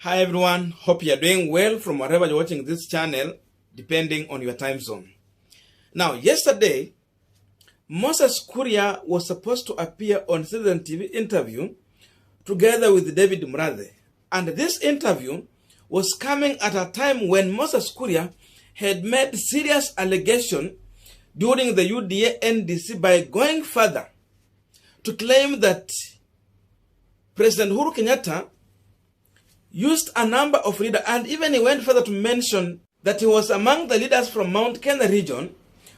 Hi everyone, hope you are doing well from wherever you're watching this channel, depending on your time zone. Now, yesterday, Moses Kuria was supposed to appear on Citizen TV interview together with David Murathe. And this interview was coming at a time when Moses Kuria had made serious allegation during the UDA NDC by going further to claim that President Uhuru Kenyatta used a number of leaders, and even he went further to mention that he was among the leaders from Mount Kenya region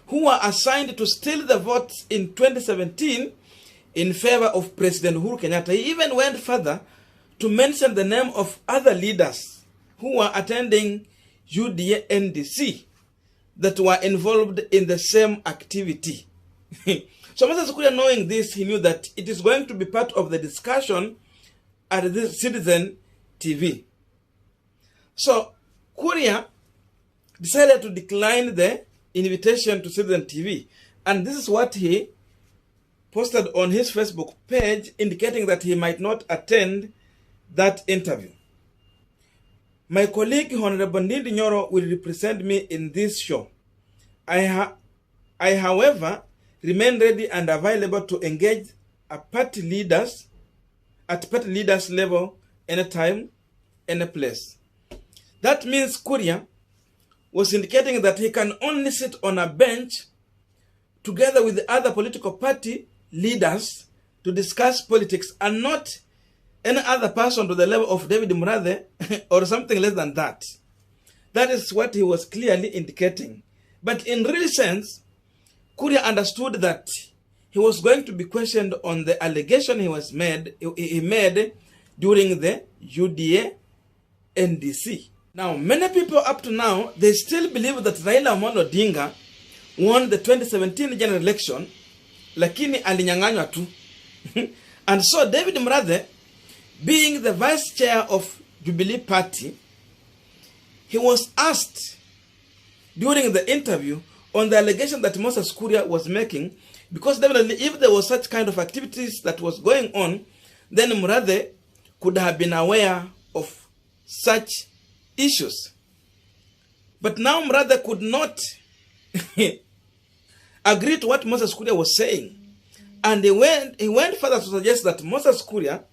who were assigned to steal the votes in 2017 in favor of President Uhuru Kenyatta. He even went further to mention the name of other leaders who were attending UDA NDC that were involved in the same activity. So Moses Kuria, knowing this, he knew that it is going to be part of the discussion at this Citizen TV. So Kuria decided to decline the invitation to Citizen TV, and this is what he posted on his Facebook page, indicating that he might not attend that interview. My colleague Honorable Ndindi Nyoro will represent me in this show. I however remain ready and available to engage at party leaders level anytime, any place. That means Kuria was indicating that he can only sit on a bench together with the other political party leaders to discuss politics, and not any other person to the level of David Murathe or something less than that. That is what he was clearly indicating. But in real sense, Kuria understood that he was going to be questioned on the allegation he made during the UDA NDC. Now, many people up to now, they still believe that Raila Amolo Odinga won the 2017 general election, lakini alinyang'anywa tu. And so David Murathe, being the vice chair of Jubilee Party, he was asked during the interview on the allegation that Moses Kuria was making, because definitely if there was such kind of activities that was going on, then Murathe could have been aware of such issues. But now Murathe could not agree to what Moses Kuria was saying. And he went further to suggest that Moses Kuria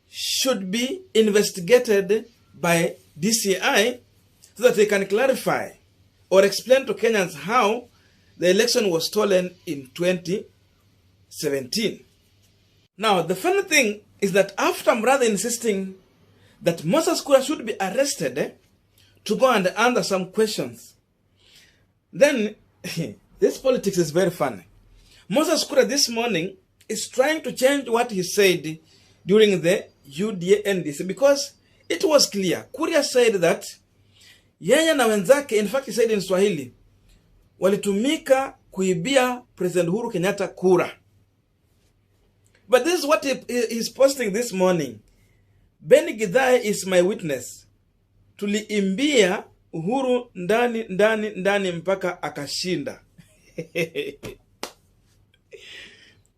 should be investigated by DCI so that they can clarify or explain to Kenyans how the election was stolen in 2017. Now, the funny thing is that after Murathe insisting that Moses Kuria should be arrested to go and answer some questions, then this politics is very funny. Moses Kuria this morning is trying to change what he said during the UDA NDC, because it was clear. Kuria said that yeye na wenzake, in fact he said in Swahili, walitumika kuibia President Uhuru Kenyatta kura. But this is what he's posting this morning. Githae is my witness. Tuliimba Uhuru Ndani Mpaka Akashinda.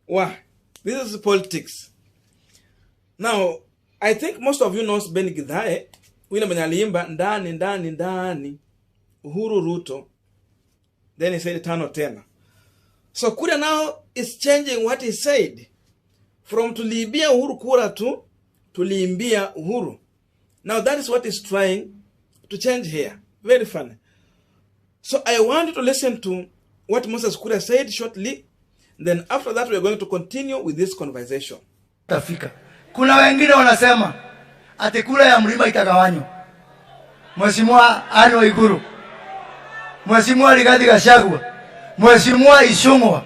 Wow, this is politics. Now, I think most of you knows Githae. Wina mwenye aliimba ndani Uhuru Ruto. Then he said tano tena. So Kuria now is changing what he said from Tuliimba Uhuru kura to Tuliimba Uhuru. Now that is what he's trying to change here. Very funny. So I want you to listen to what Moses Kuria said shortly. Then after that we are going to continue with this conversation. Tafika. Kuna wengine wanasema ati kula ya mlima itagawanywa. Mheshimiwa Ano Iguru, Mheshimiwa Rigathi Gachagua, Mheshimiwa Ishungwa,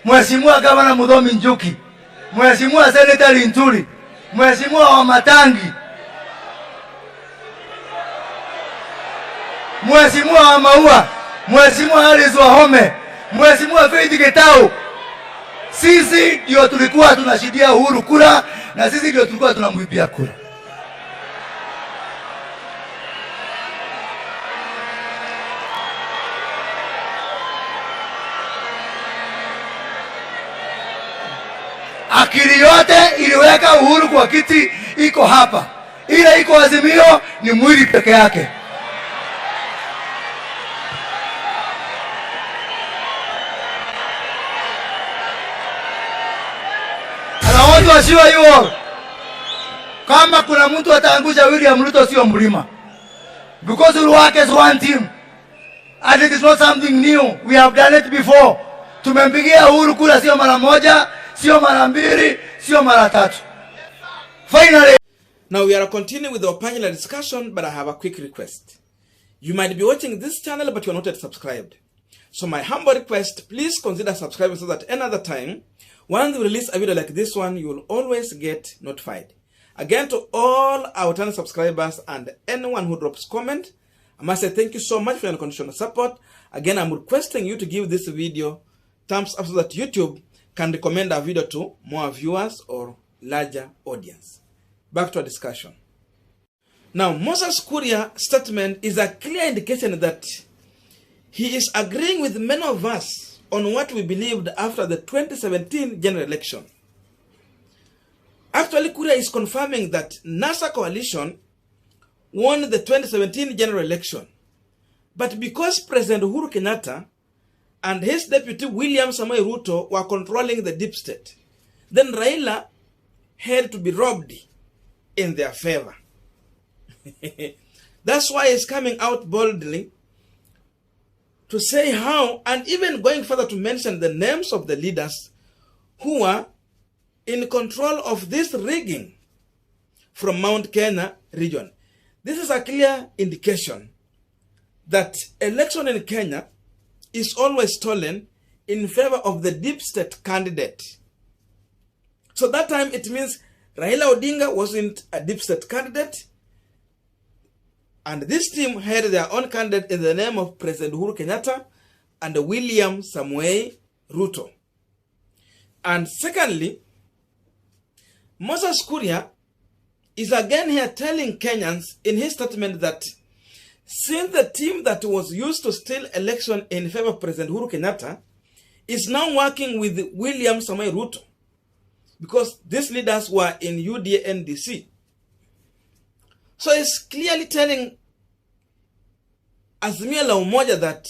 Mheshimiwa Gavana Muthomi Njuki, Mheshimiwa Senator Linturi, Mheshimiwa Wamatangi, Mheshimiwa Wamaua, Mheshimiwa Alice Wahome, Mheshimiwa Faith Gitau. Sisi ndio tulikuwa tunashidia Uhuru kura, na sisi ndio tulikuwa tunamwibia kura. Akili yote iliweka Uhuru kwa kiti iko hapa. Ile iko Azimio ni mwili peke yake. I want to assure you all, kama kuna mtu ataangusha William Ruto sio mlima. Because we work as one team. And it is not something new. We have done it before. Tumempigia Uhuru kura sio mara moja, sio mara mbili, sio mara tatu. Finally. Now we are continuing with our panel discussion, but I have a quick request. You might be watching this channel, but you are not yet subscribed. So my humble request, please consider subscribing so that another time, once we release a video like this one, you will always get notified. Again, to all our channel subscribers and anyone who drops comment, I must say thank you so much for your unconditional support. Again, I'm requesting you to give this video thumbs up so that YouTube can recommend our video to more viewers or larger audience. Back to our discussion. Now, Moses Kuria's statement is a clear indication that he is agreeing with many of us on what we believed after the 2017 general election. Actually, Kuria is confirming that NASA coalition won the 2017 general election. But because President Uhuru Kenyatta and his deputy William Samoei Ruto were controlling the deep state, then Raila had to be robbed in their favor. That's why he's coming out boldly to say how, and even going further to mention the names of the leaders who were in control of this rigging from Mount Kenya region. This is a clear indication that election in Kenya is always stolen in favor of the deep state candidate. So that time it means Raila Odinga wasn't a deep state candidate, and this team had their own candidate in the name of President Uhuru Kenyatta and William Samoei Ruto. And secondly, Moses Kuria is again here telling Kenyans in his statement that since the team that was used to steal election in favor of President Uhuru Kenyatta is now working with William Samoei Ruto, because these leaders were in UDA NDC. So it's clearly telling Azimio la Umoja that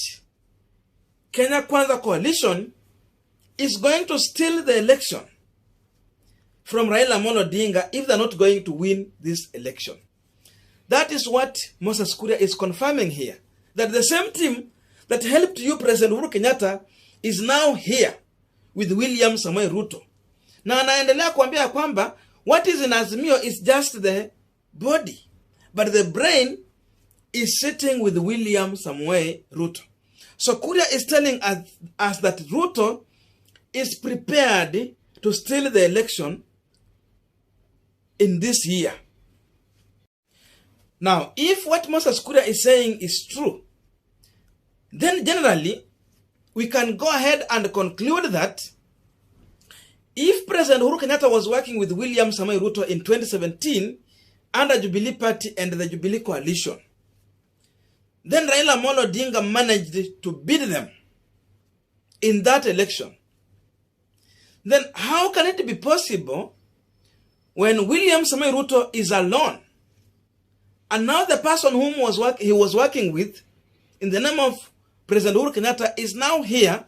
Kenya Kwanza coalition is going to steal the election from Raila Amolo Odinga if they're not going to win this election. That is what Moses Kuria is confirming here. That the same team that helped you, President Uhuru Kenyatta, is now here with William Samoei Ruto. Na anaendelea kuambia kwamba what is in Azimio is just the body, but the brain is sitting with William Samoei Ruto. So Kuria is telling us that Ruto is prepared to steal the election in this year. Now, if what Moses Kuria is saying is true, then generally we can go ahead and conclude that if President Uhuru Kenyatta was working with William Samoei Ruto in 2017 under Jubilee Party and the Jubilee Coalition, then Raila Amolo Odinga managed to beat them in that election, then how can it be possible when William Samoei Ruto is alone, and now the person whom he was working with in the name of President Uhuru Kenyatta is now here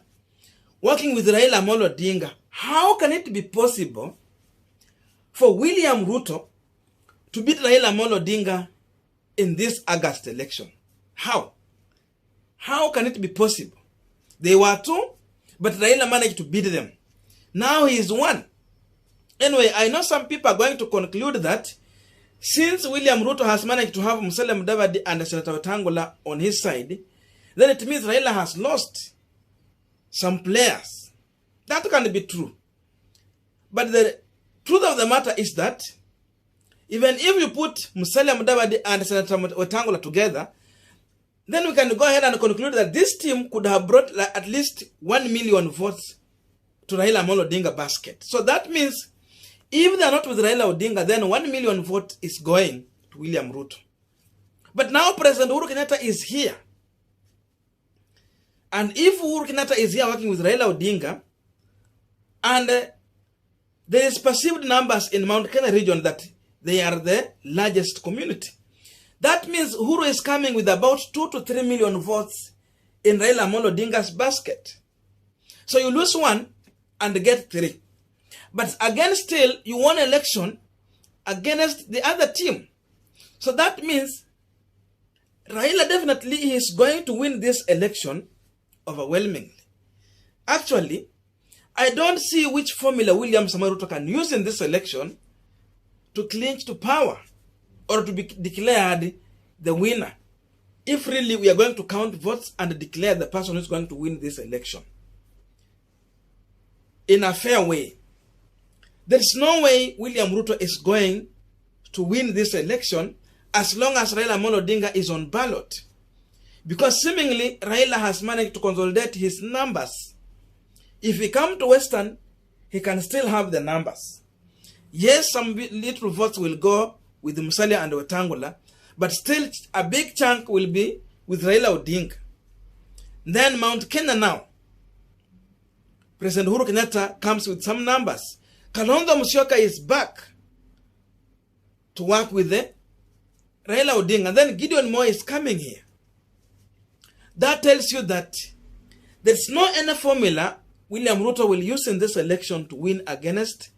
working with Raila Amolo Odinga? How can it be possible for William Ruto to beat Raila Amolo Odinga in this August election? How? How can it be possible? They were two, but Raila managed to beat them. Now he is one. Anyway, I know some people are going to conclude that since William Ruto has managed to have Musalia Mudavadi and Senator Wetangula on his side, then it means Raila has lost some players. That can be true. But the truth of the matter is that even if you put Musalia Mudavadi and Senator Wetangula together, then we can go ahead and conclude that this team could have brought at least 1 million votes to Raila Amolo Odinga basket. So that means if they are not with Raila Odinga, then 1 million vote is going to William Ruto. But now President Uhuru Kenyatta is here. And if Uhuru Kenyatta is here working with Raila Odinga, and there is perceived numbers in Mount Kenya region that they are the largest community. That means Uhuru is coming with about 2 to 3 million votes in Raila Amolo Odinga's basket. So you lose one and get 3. But again, still, you won election against the other team. So that means Raila definitely is going to win this election overwhelmingly. Actually, I don't see which formula William Samoei Ruto can use in this election to clinch to power or to be declared the winner, if really we are going to count votes and declare the person who is going to win this election in a fair way. There is no way William Ruto is going to win this election as long as Raila Amolo Odinga is on ballot, because seemingly Raila has managed to consolidate his numbers. If he comes to Western, he can still have the numbers. Yes, some little votes will go with Musalia and Wetangula, but still a big chunk will be with Raila Odinga. Then Mount Kenya now, President Uhuru Kenyatta comes with some numbers. Kalonzo Musyoka is back to work with the Raila Odinga. And then Gideon Moi is coming here. That tells you that there's no any formula William Ruto will use in this election to win against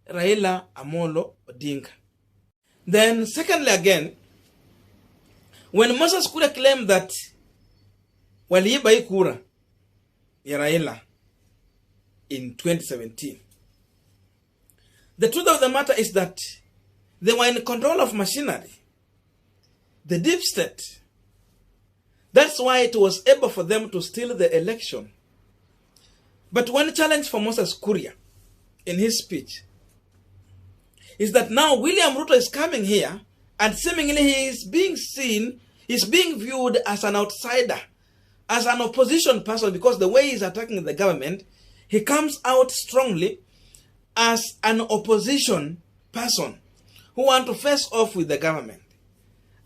Raila Amolo Odinga. Then secondly again, when Moses Kuria claimed that waliiba hii kura ya Raila in 2017, the truth of the matter is that they were in control of machinery, the deep state. That's why it was able for them to steal the election. But one challenge for Moses Kuria in his speech is that now William Ruto is coming here and seemingly he is being seen, he's being viewed as an outsider, as an opposition person, because the way he's attacking the government, he comes out strongly as an opposition person who want to face off with the government.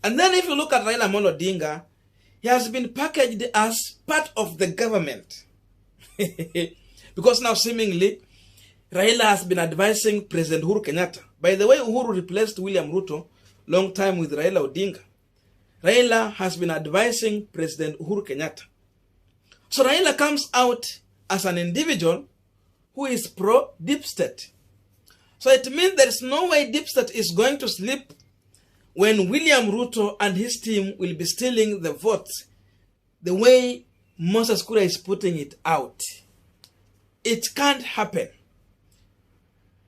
And then if you look at Raila Amolo Odinga, he has been packaged as part of the government. Because now seemingly Raila has been advising President Uhuru Kenyatta. By the way, Uhuru replaced William Ruto long time with Raila Odinga. Raila has been advising President Uhuru Kenyatta. So Raila comes out as an individual who is pro-deep state. So it means there is no way deep state is going to sleep when William Ruto and his team will be stealing the votes the way Moses Kuria is putting it out. It can't happen.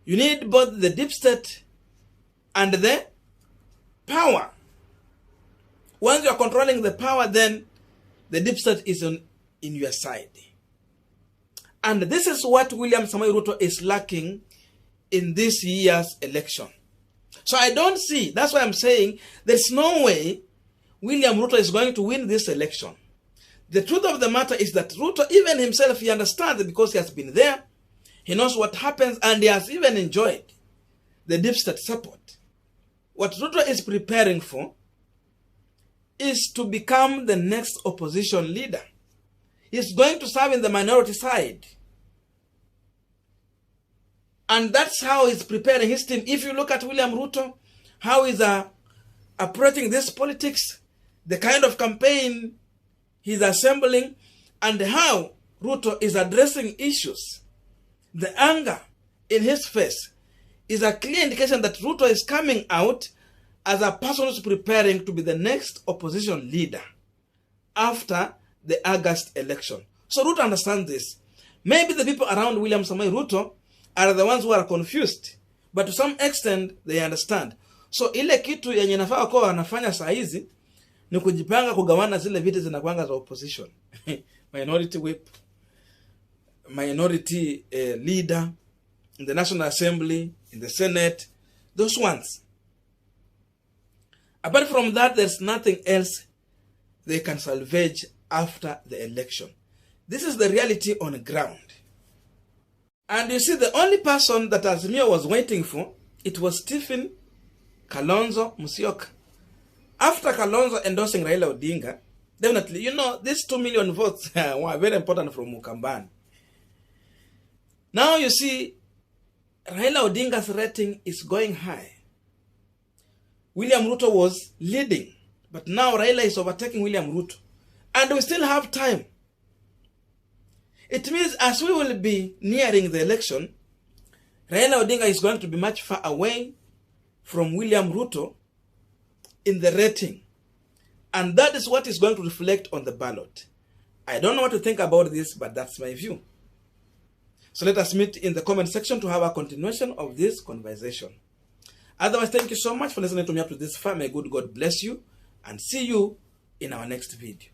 You need both the deep state and the power. Once you are controlling the power, then the deep state is in your side. And this is what William Samoei Ruto is lacking in this year's election. So I don't see, that's why I'm saying there's no way William Ruto is going to win this election. The truth of the matter is that Ruto, even himself, he understands because he has been there, he knows what happens, and he has even enjoyed the deep state support. What Ruto is preparing for is to become the next opposition leader. He's going to serve in the minority side. And that's how he's preparing his team. If you look at William Ruto, how he's approaching this politics, the kind of campaign he's assembling, and how Ruto is addressing issues, the anger in his face is a clear indication that Ruto is coming out as a person who's preparing to be the next opposition leader after the August election. So Ruto understands this. Maybe the people around William Samoei Ruto are the ones who are confused, but to some extent they understand. So ile kitu yenye nafaa kwa wanafanya saa hizi ni kujipanga kugawana zile viti zinakuanga za opposition. Minority whip, minority leader in the National Assembly, in the Senate, those ones. Apart from that, there's nothing else they can salvage after the election. This is the reality on the ground. And you see, the only person that Azimio was waiting for, it was Stephen Kalonzo Musyoka. After Kalonzo endorsing Raila Odinga, definitely, you know, these 2 million votes were very important from Mukambani. Now you see, Raila Odinga's rating is going high. William Ruto was leading. But now Raila is overtaking William Ruto. And we still have time. It means as we will be nearing the election, Raila Odinga is going to be much far away from William Ruto in the rating. And that is what is going to reflect on the ballot. I don't know what to think about this, but that's my view. So let us meet in the comment section to have a continuation of this conversation. Otherwise, thank you so much for listening to me up to this far. May good God bless you and see you in our next video.